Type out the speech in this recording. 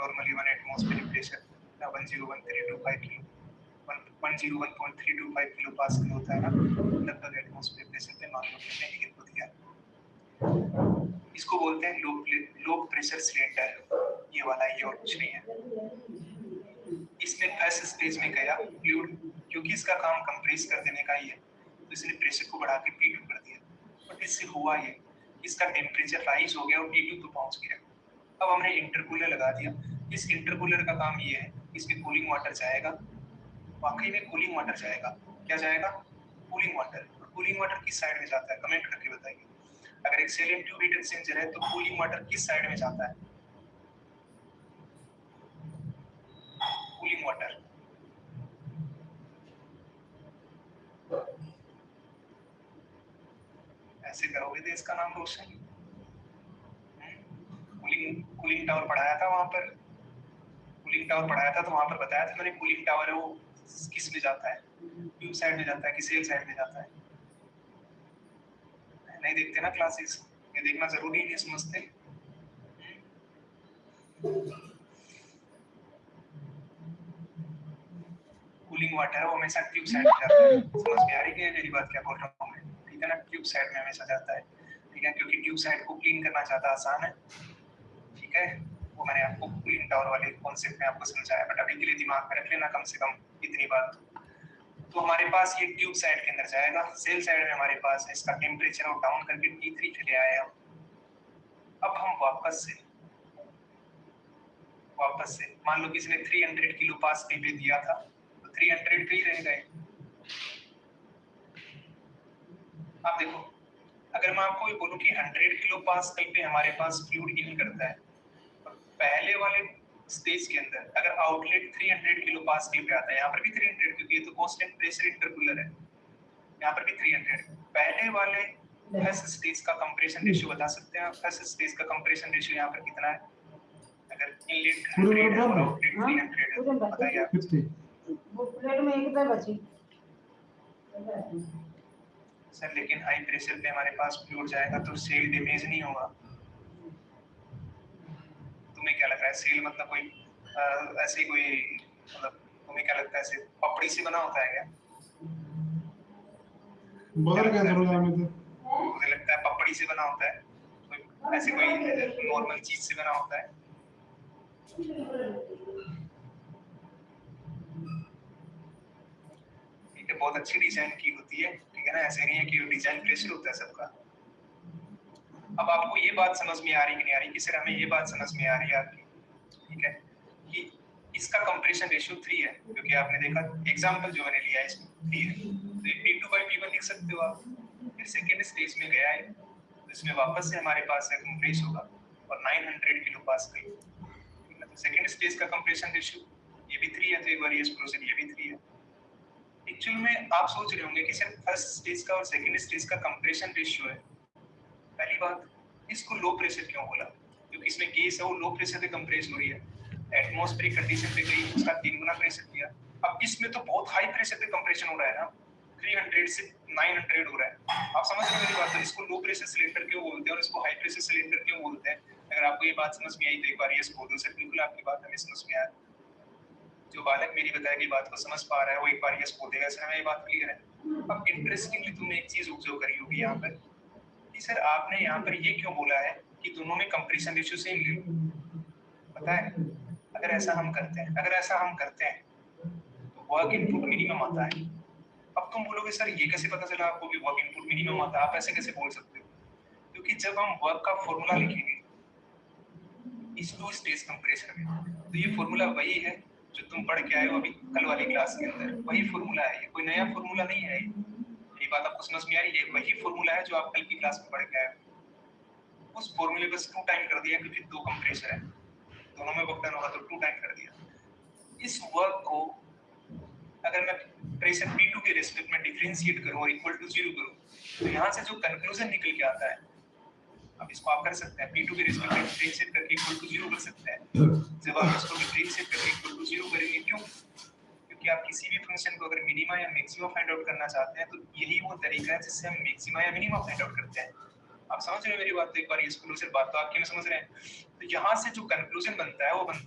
Normally 1 atmospheric pressure 101.325 kilo 101.325 kilo pascal होता है ना, लगभग एटमॉस्फेरिक प्रेशर पे मान लो कि हमने एयर को दिया। इसको बोलते हैं लो प्रेशर सिलेंडर, ये वाला, ये और कुछ नहीं है। इसमें फर्स्ट स्टेज में गया फ्लूइड, क्योंकि इसका काम कंप्रेस कर देने का ही है, तो इसने प्रेशर को बढ़ा के P2 कर दिया। बट इससे हुआ ये, इसका टेम्परेचर राइज हो गया और T2 तो पहुंच गया। अब हमने इंटरकूलर लगा दिया। इस इंटरकूलर का काम ये है, इसमें कूलिंग वाटर जाएगा, वाकई में कूलिंग वाटर जाएगा। क्या जाएगा? Cooling water. कूलिंग वाटर किस साइड में जाता है, कमेंट करके बताइए। अगर एक सेल ट्यूब हीट एक्सचेंजर है तो कूलिंग वाटर किस साइड में जाता है? कूलिंग वाटर ऐसे करोगे तो इसका नाम रोशन। कूलिंग टावर पढ़ाया था वहां पर, कूलिंग टावर पढ़ाया था तो वहां पर बताया था मैंने, कूलिंग टावर है वो किस में जाता है, ट्यूब साइड में जाता है कि सेल साइड में जाता है? नहीं देखते ना क्लासेस, ये देखना जरूरी नहीं समझते। कूलिंग वाटर है वो हमेशा ट्यूब साइड में जाता है। समझ में आ रही है मेरी बात क्या बोल रहा हूँ मैं? ठीक है ना, ट्यूब साइड में हमेशा जाता है। ठीक है, क्योंकि ट्यूब साइड को क्लीन करना ज्यादा आसान है। ठीक है, वो मैंने आपको कूलिंग टावर वाले कॉन्सेप्ट में आपको समझाया, बट अभी के लिए दिमाग में रख लेना कम से कम इतनी बात। तो हमारे पास ये ट्यूब साइड के अंदर जाएगा, सेल साइड में हमारे पास है, इसका टेम्परेचर और डाउन करके T3 चले आए हम। अब हम वापस से मान लो किसी ने 300 किलो पास्कल पे दिया था, तो 300 पे ही रह गए। आप देखो, अगर मैं आपको ये बोलूं कि 100 किलो पास्कल पे हमारे पास फ्लूइड इन करता है, तो पहले वाले स्टेज के अंदर अगर आउटलेट 300 किलो पास्कल पे आता है, यहाँ पर भी 300 क्योंकि ये तो कांस्टेंट प्रेशर इंटरकूलर है, यहाँ पर भी 300। पहले वाले फर्स्ट स्टेज का कंप्रेशन रेशियो बता सकते हैं आप? फर्स्ट स्टेज का कंप्रेशन रेशियो यहाँ पर कितना है? अगर इनलेट 100 है और आउटलेट 300 है, बताइए आप। वो प्लेट में एक तो बची सर लेकिन हाई प्रेशर पे हमारे पास फ्लूइड जाएगा तो सेल डैमेज नहीं होगा। तुम्हें क्या लग रहा है सेल मतलब कोई ऐसे कोई, मतलब तुम्हें क्या लगता है ऐसे पपड़ी से बना होता है क्या? बाहर क्या करोगे हमें तो? मुझे लगता है पपड़ी से बना होता है, कोई ऐसे कोई नॉर्मल चीज से बना होता है। ठीक है, बहुत अच्छी डिजाइन की होती है। ठीक है ना, ऐसे नहीं है कि डिजाइन प्रेशर होता है सबका। अब आपको ये बात समझ में आ रही कि नहीं आ रही? कि सर हमें ये बात समझ में आ रही है आपकी, ठीक है, कि इसका कंप्रेशन रेशियो 3 है, क्योंकि आपने देखा एग्जांपल जो मैंने लिया है इसमें 3 है, तो P2/P1 लिख सकते हो आप। फिर सेकंड स्टेज में गया है, तो इसमें वापस से हमारे पास है कंप्रेस होगा और 900 किलो पास्कल। ठीक है, तो सेकंड स्टेज का कंप्रेशन रेशियो ये भी 3 है, तो एक बार ये एक्सप्लोजन ये भी 3 है। एक्चुअल में आप सोच रहे होंगे कि सर फर्स्ट स्टेज का और सेकंड स्टेज का कंप्रेशन रेशियो है। पहली बात, इसको लो प्रेशर क्यों बोला? क्योंकि इसमें गैस है वो लो प्रेशर पे कंप्रेस हो रही है, एटमॉस्फेरिक कंडीशन पे गई, उसका 3 गुना प्रेशर दिया। अब इसमें तो बहुत हाई प्रेशर पे कंप्रेशन हो रहा है ना, 300 से 900 हो रहा है। आप समझ रहे हो मेरी बात? तो इसको लो प्रेशर सिलेंडर क्यों बोलते हैं और इसको हाई प्रेशर सिलेंडर क्यों बोलते हैं? अगर आपको ये बात समझ में आई तो एक बार यस बोल दो। सर बिल्कुल आपकी बात हमें समझ में आ रही है। जो बालक मेरी बताई गई बात को समझ पा रहा है वो एक बार यस बोल देगा। सर हमें ये बात क्लियर है। अब इंटरेस्टिंगली तुमने एक चीज ऑब्जर्व करी होगी यहाँ पर कि सर आपने यहाँ पर ये क्यों बोला है कि दोनों में कंप्रेशन रेशियो सेम ले लो? पता है, अगर ऐसा हम करते हैं तो वर्क इनपुट मिनिमम आता है। अब तुम बोलोगे सर ये कैसे पता चला आपको कि वर्क इनपुट मिनिमम आता है? आप ऐसे कैसे बोल सकते हो? क्योंकि जब हम वर्क का फॉर्मूला लिखेंगे इस टू स्टेज कंप्रेशन में, तो ये फॉर्मूला वही है जो तुम पढ़ के आए हो अभी कल वाली क्लास के अंदर। वही फॉर्मूला है, ये कोई नया फॉर्मूला नहीं है। ये बात आपको समझ में आ रही है? वही फॉर्मूला है जो आप कल की क्लास में पढ़ के आए हो। उस फॉर्मूले बस 2 टाइम कर दिया क्योंकि 2 कंप्रेसर है, दोनों में वर्क डन होगा तो 2 टाइम कर दिया। इस वर्क को अगर मैं प्रेशर P2 के रिस्पेक्ट में डिफरेंशिएट करूं और इक्वल टू 0 करूं, तो यहां से जो कंक्लूजन निकल के आता है, अब इसको आप कर सकते हैं P2 के रिस्पेक्ट में डिफरेंशिएट करके इक्वल टू 0 कर सकते हैं। जब आप इसको डिफरेंशिएट करके इक्वल टू 0 करेंगे, क्यों? क्योंकि आप किसी भी फंक्शन को अगर मिनिमा या मैक्सिमा फाइंड आउट करना चाहते हैं तो यही वो तरीका है जिससे हम मैक्सिमा या मिनिमा फाइंड आउट करते हैं। आप समझ रहे हो मेरी बात? तो एक बार ये क्लोजर बात तो आपकी में समझ रहे हैं। तो यहाँ से जो कंक्लूजन बनता है वो बनता है